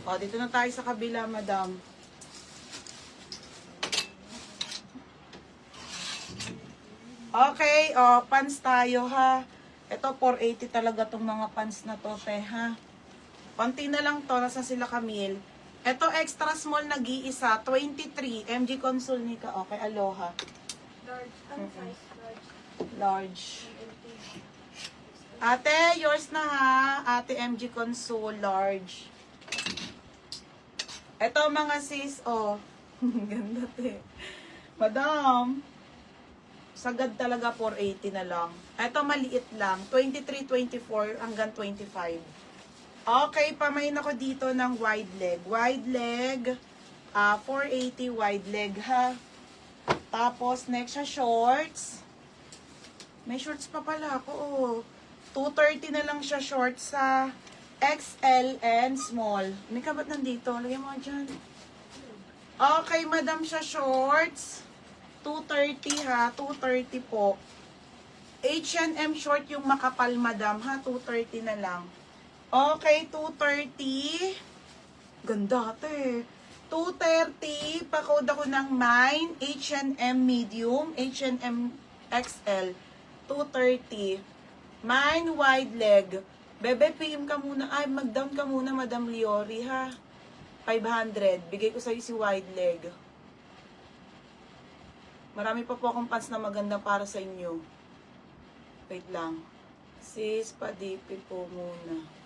O, dito na tayo sa kabila, madam. Okay, o, pants tayo, ha. Ito, 480 talaga tong mga pants na to, te, ha. Konti na lang to, nasa sila Camille. Ito, extra small nag-iisa, 23, MG Consul Nika. Okay, Aloha. Large. Ano size? Large. Large. 180. Ate, yours na ha. Ate MG Consul, large. Ito mga sis, oh. Ganda te. Madam, sagad talaga 480 na lang. Ito maliit lang, 23, 24 hanggang 25. Okay, pamain ako dito ng wide leg. Wide leg, 480 wide leg ha. Tapos next sa shorts. May shorts pa pala ako, oh. 230 na lang siya shorts sa XL and small. May kabat nandito. Lagyan mo dyan. Okay, madam siya shorts. 230 ha. 230 po. H&M short yung makapal, madam ha. 230 na lang. Okay, 230. Ganda ate. 230. Pa-code ako ng mine. H&M medium. H&M XL. 230. Mine wide leg. Bebe, PM ka muna. Ay, mag-down ka muna, Madam Liori, ha? 500. Bigay ko sa'yo si wide leg. Marami pa po akong pants na maganda para sa inyo. Wait lang. Sis, padipi po muna.